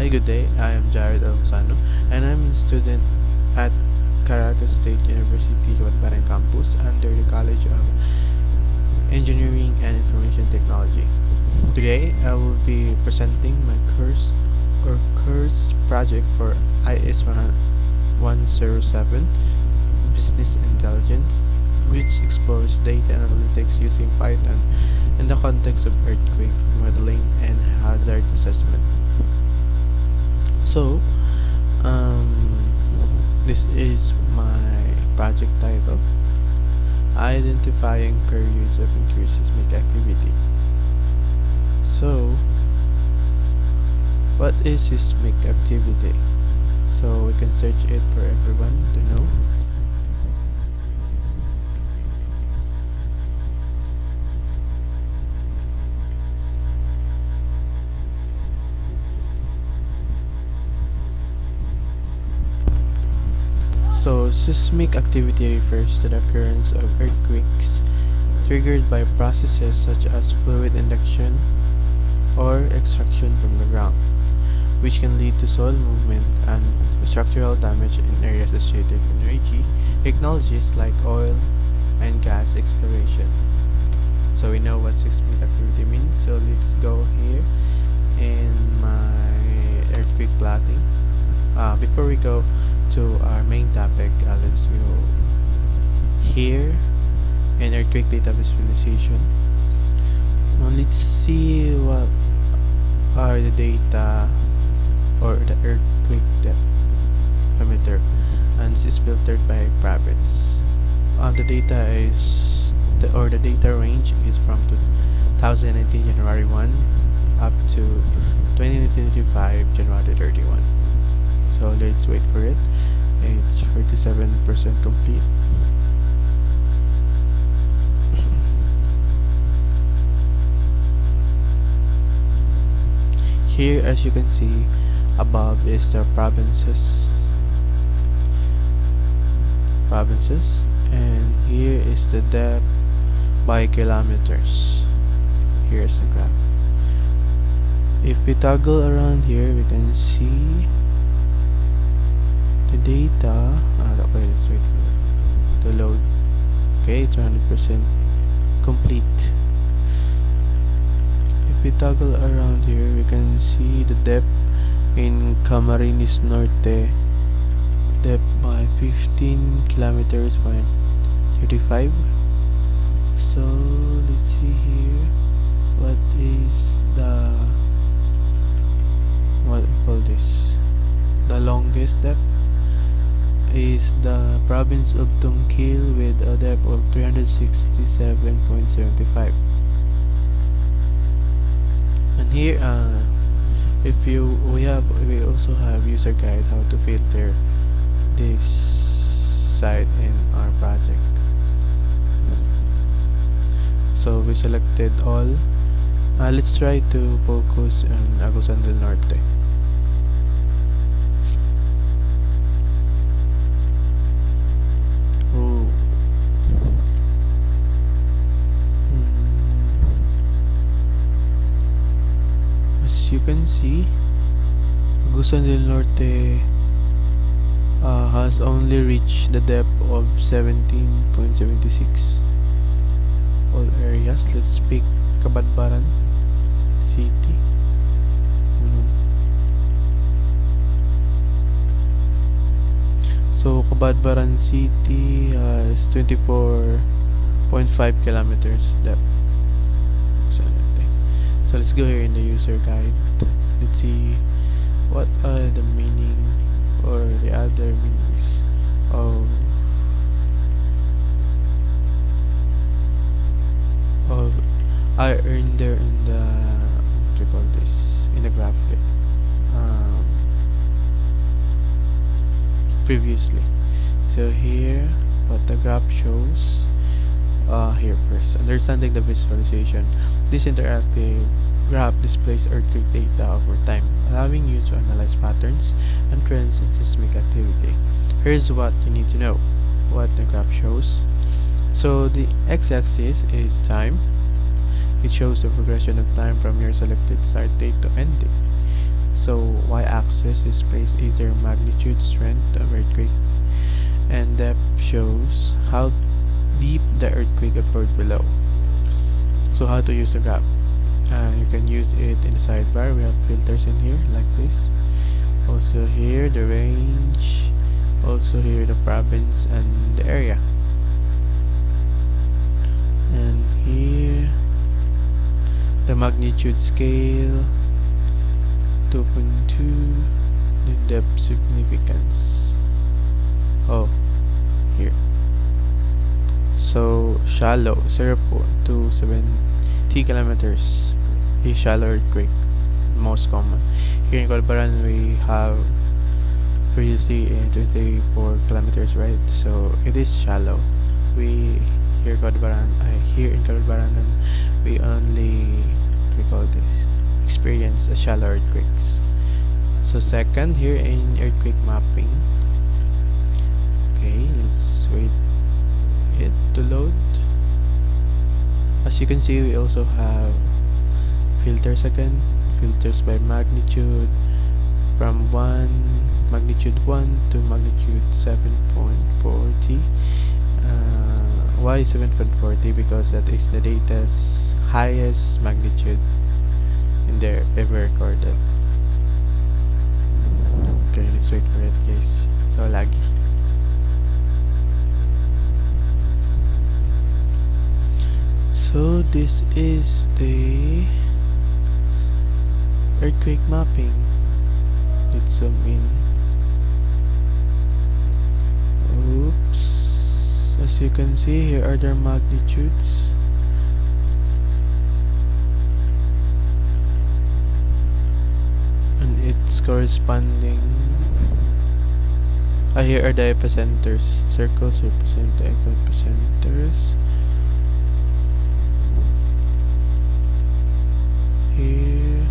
Hi, good day. I am Jared Alonsano, and I'm a student at Caracas State University, Cabadbaran campus under the College of Engineering and Information Technology. Today, I will be presenting my course project for IS 107 Business Intelligence, which explores data analytics using Python in the context of earthquake modeling and hazard assessment. So, this is my project title: Identifying Periods of Increased Seismic Activity. So, what is seismic activity? So we can search it for everyone to know. So, seismic activity refers to the occurrence of earthquakes triggered by processes such as fluid induction or extraction from the ground, which can lead to soil movement and structural damage in areas associated with energy technologies like oil and gas exploration. So we know what seismic activity means, so let's go here in my earthquake plotting. Before we go to our main topic, let's go here in earthquake data visualization. Let's see what are the data or the earthquake depth emitter, and this is filtered by province. The data is the data range is from 2019 January 1 up to 2025 January 31. So let's wait for it. It's 47% complete. Here, as you can see above, is the provinces, and here is the depth by kilometers. Here's the graph. If we toggle around here, we can see the data. Okay, let's wait for it to load. Okay, it's 100% complete. If we toggle around here, we can see the depth in Camarines Norte, depth by 15 kilometers by 35. So let's see here what is what we call this, the longest depth is the province of Tungkil with a depth of 367.75. And here if we also have user guide how to filter this site in our project. So we selected all. Let's try to focus on Agusan del Norte. As you can see, Agusan del Norte has only reached the depth of 17.76. All areas. Let's pick Cabadbaran City. So Cabadbaran City has 24.5 kilometers depth. So let's go here in the user guide. Let's see what are the meaning or the other meanings of I earned there in the what do you call this, in the graphic previously. So here what the graph shows. Here first, understanding the visualization. This interactive graph displays earthquake data over time, allowing you to analyze patterns and trends in seismic activity. Here's what you need to know. What the graph shows. So the x-axis is time. It shows the progression of time from your selected start date to end date. So y-axis displays either magnitude, strength of earthquake, and depth shows how deep the earthquake occurred below. So how to use the graph? You can use it in the sidebar. We have filters in here like this. Also here the range, also here the province and the area, and here the magnitude scale 2.2, the depth significance. Oh, here. So shallow 0.270 kilometers, a shallow earthquake, most common. Here in Colbaran we have previously 24 kilometers, right? So it is shallow. We here in Colbaran we only experience a shallow earthquakes. So second, here in earthquake mapping. Okay, let's wait it to load. As you can see, we also have filters again. Filters by magnitude from magnitude 1 to magnitude 7.40. Why 7.40? Because that is the data's highest magnitude in there ever recorded. Okay, let's wait for it, guys. So laggy. So this is the earthquake mapping. Let's zoom in. Oops. As you can see, here are their magnitudes. And its corresponding. Here are the epicenters. Circles represent the epicenters. Here.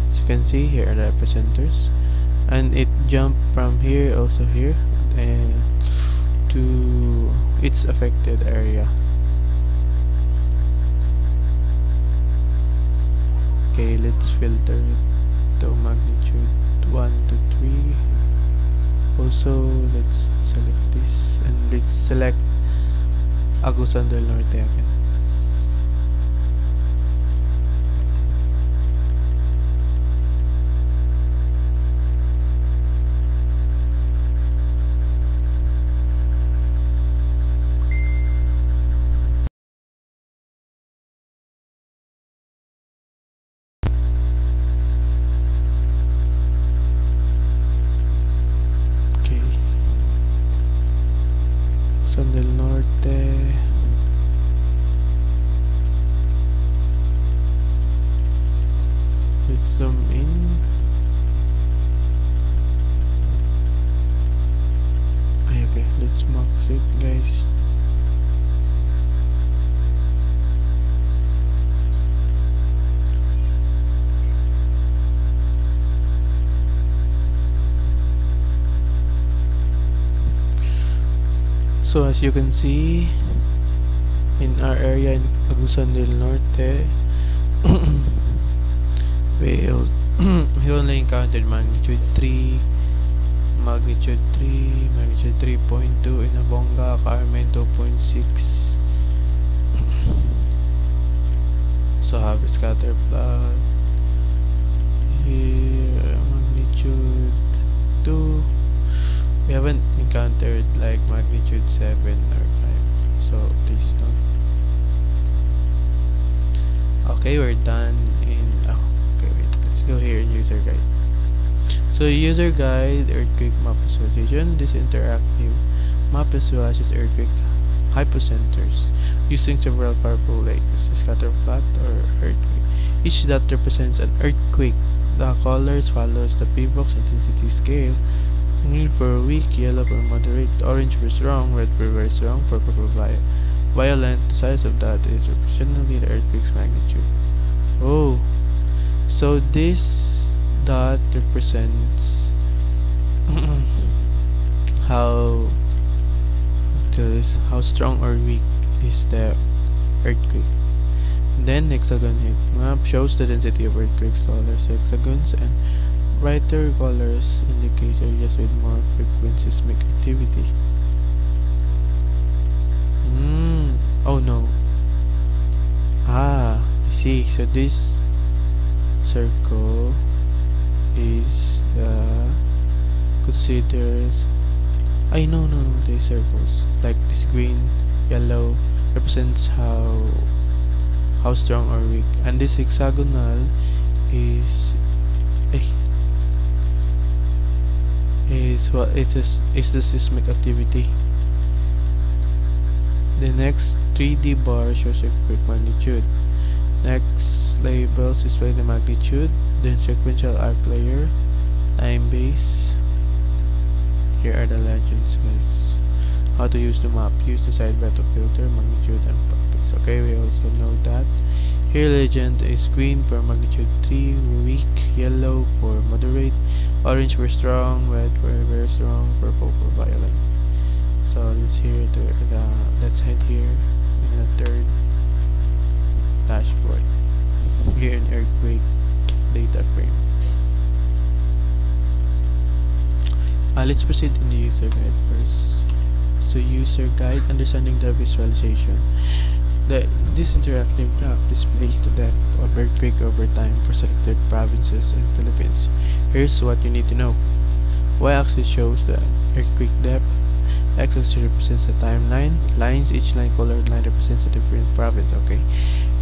As you can see, here are the epicenters, and it jumped from here, also here, and to its affected area. Okay, let's filter it to magnitude 1 to 3. Also, let's select this, and let's select Agusan del Norte again. Agusan del Norte. Let's zoom in. Okay, let's max it, guys. So as you can see, in our area in Agusan del Norte, we only encountered magnitude 3, magnitude 3.2 in Abonga, Carmen 2.6. So have a scatter plot. Here, magnitude 2. We haven't encountered like magnitude 7 or 5, so please don't. Okay, we're done in okay, wait, let's go here in user guide. So user guide, earthquake map visualization. This interactive map visualizes earthquake hypocenters using several powerful lakes, scatter plot or earthquake. Each dot represents an earthquake. The colors follows the PVOX intensity scale. Green for weak, yellow for moderate, orange for strong, red for very strong, purple for violent. The size of that is proportionally the earthquake's magnitude. Oh, so this dot represents how strong or weak is the earthquake. Then hexagon heat map shows the density of earthquakes. Taller hexagons and brighter colors indicate areas with more frequent seismic activity. Oh no. I see. So this circle is considers no, the circles like this green, yellow represents how strong or weak, and this hexagonal is what it is the seismic activity. The next 3D bar shows earthquake magnitude. Next labels display the magnitude, then sequential arc layer, time base. Here are the legends, guys. How to use the map. Use the sidebar to filter magnitude and profits. Okay, we also know that. Here legend is green for magnitude 3, weak, yellow for moderate, orange for strong, red for very strong, purple for violent. So let's head here in the third dashboard. Here in earthquake data frame. Let's proceed in the user guide first. So user guide, understanding the visualization. This interactive graph displays the depth of earthquake over time for selected provinces in the Philippines. Here's what you need to know. Y-axis shows the earthquake depth. X-axis represents the timeline. Lines, each line colored line represents a different province. Okay.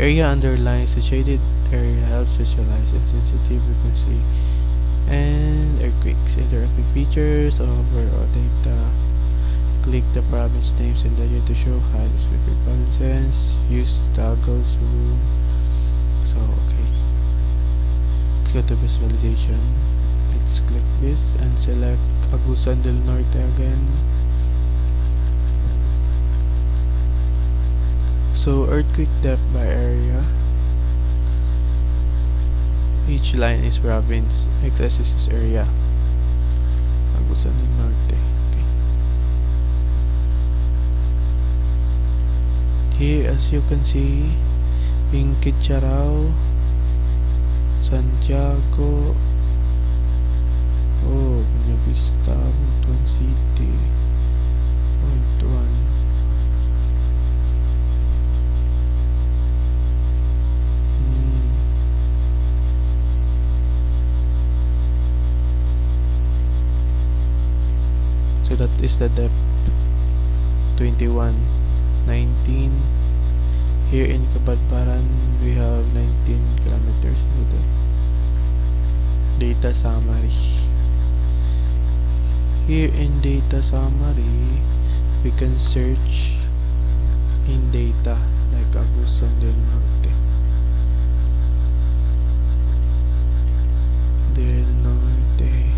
Area underlines the shaded area, helps visualize its sensitive frequency and earthquakes. Interactive features, overall data. Click the province names and legend to show high specific provinces. Use toggle zoom. So okay, let's go to visualization. Let's click this and select Agusan del Norte again. So earthquake depth by area. Each line is province, x-axis is area. Agusan del Norte. Okay. Here, as you can see, in Quicharao, Santiago, Buena Vista, Butuan City, Butuan. So that is the depth, 21, 19. Here in Cabadbaran we have 19 kilometers. Data summary. Here in data summary we can search in data like Agusan del Norte. Del Norte.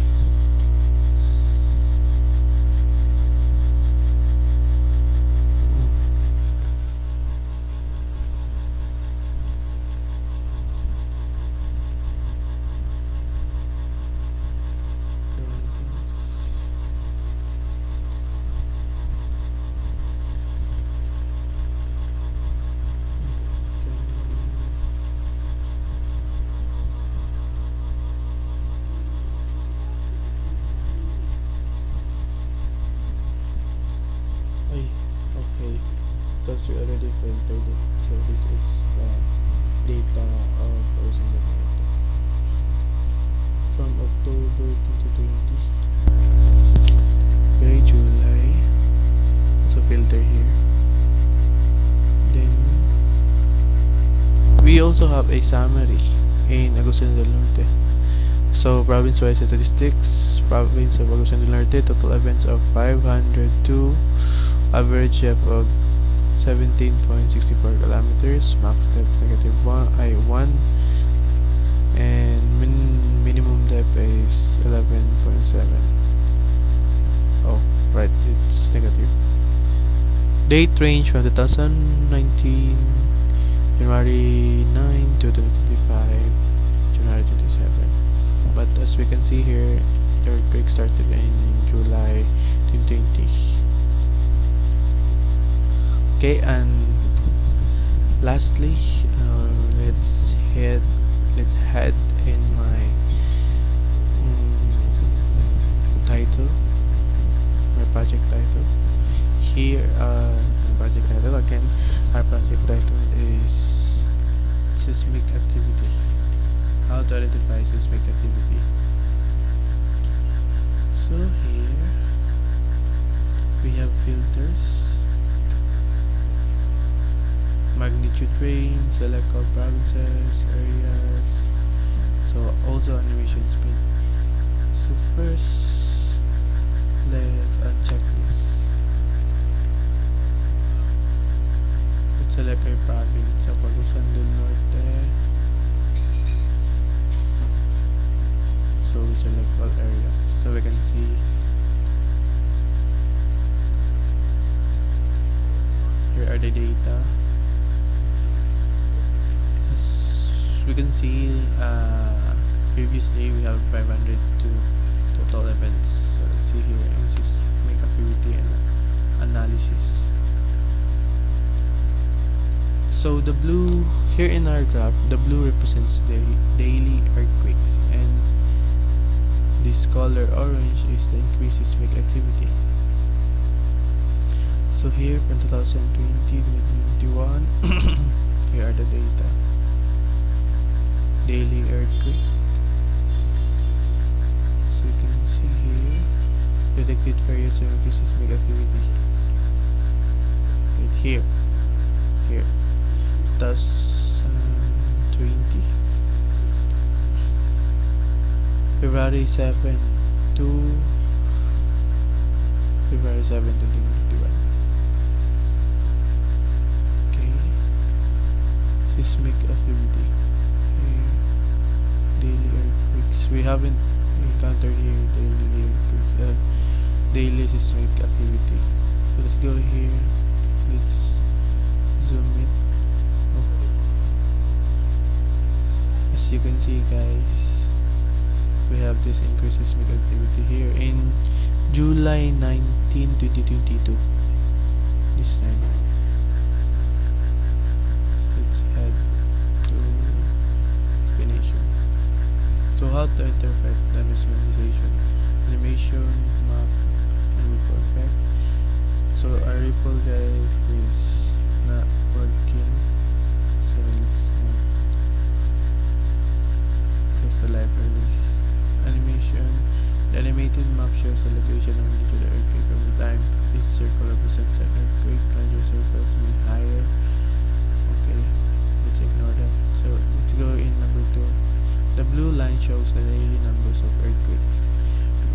Okay, because we already filtered it, so this is data of Agusan del Norte from October 2020. Okay, July. So filter here. Then we also have a summary in Agusan del Norte. So province-wise statistics, province of Agusan del Norte, total events of 502, average depth of 17.64 kilometers, max depth -1, and minimum depth is 11.7. Oh, right, it's negative. Date range from 2019 January 9 to 2025 January 27. But as we can see here, the earthquake started in July 2020. Okay, and Lastly, let's head in my title, my project title. Here, project title again. Our project title is seismic activity. How to identify seismic activity. So here we have filters, magnitude range, select all provinces, areas, so also animation speed. So first, let's uncheck this. Let's select a province, Agusan del Norte. So we select all areas, so we can see here are the data. As we can see, previously we have 502 total events. So let's see here, seismic activity and analysis. So the blue here in our graph, the blue represents the daily earthquakes, and this color orange is the increased seismic activity. So here from 2020 to 2021, here are the data. Daily earthquake. So you can see here, predicted periods of increased seismic activity. Right here. 2020. February 7 to February 7 to 2021. Okay. Seismic activity. Okay. Daily earthquakes. We haven't encountered here daily earthquakes. Daily seismic activity. So let's go here. Let's zoom it. As you can see, guys, we have this increased seismic activity here in July 19, 2022. This time. So let's head to explanation. So how to interpret the visualization? Animation, map, and ripple effect. So our ripple, guys, is not working. So let's close the libraries. Animation. The animated map shows the location of the earthquake over time. Each circle represents an earthquake. Larger circles mean higher. Okay, let's ignore that. So let's go in number 2. The blue line shows the daily numbers of earthquakes.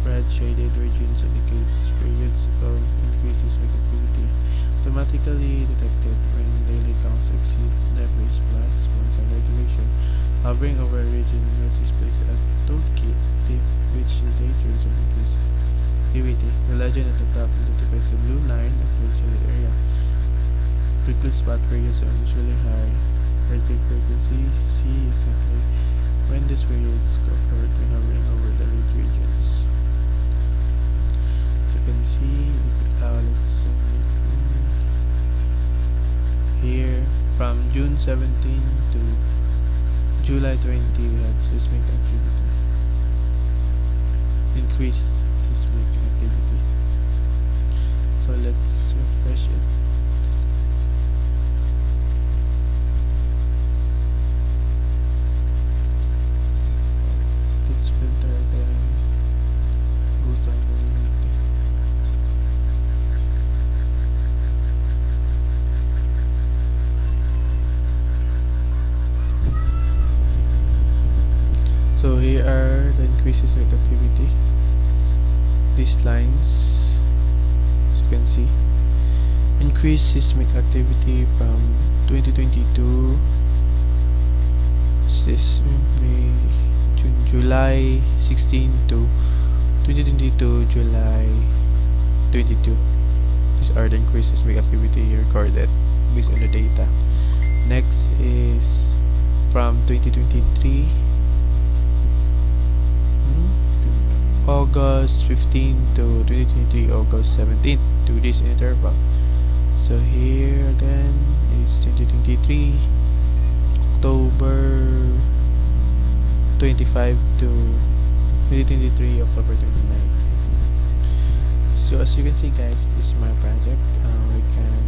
Red shaded regions indicates periods of increased seismic activity, automatically detected when daily counts exceed the average plus one standard deviation. Hovering over a region, displays a toolkit tip which the date range of increased activity. The legend at the top identifies the blue line of the shaded area. Prickly spot periods are unusually high. Earthquake frequency. See exactly when these periods occurred when hovering over the red regions. As you can see, let's here from June 17 to July 20 we have seismic activity. Increased seismic activity. So let's refresh it. Let's filter again. Goes on the So here are the increased seismic activity. These lines, as you can see, increased seismic activity from 2022. This May, June, July 16 to 2022, July 22. These are the increased seismic activity recorded based on the data. Next is from 2023. August 15 to 2023, August 17 to this interval. So here again is It's 2023 October 25 to 2023 October 29. So as you can see guys, this is my project. We can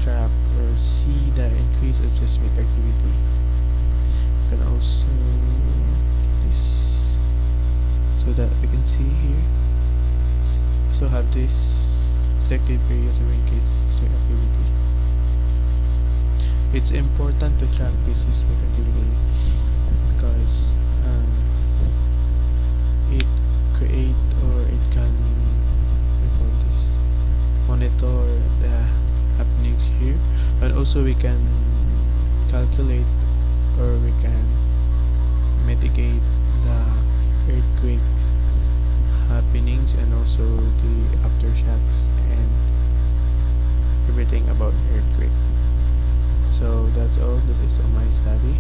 track or see the increase of seismic activity. You can also this so that we can see here. So have this detected periods of increased seismic activity. It's important to track this seismic activity because it create or it can monitor the happenings here, and also we can calculate or we can mitigate the earthquakes happenings and also the aftershocks and everything about earthquake. So that's all. This is on my study.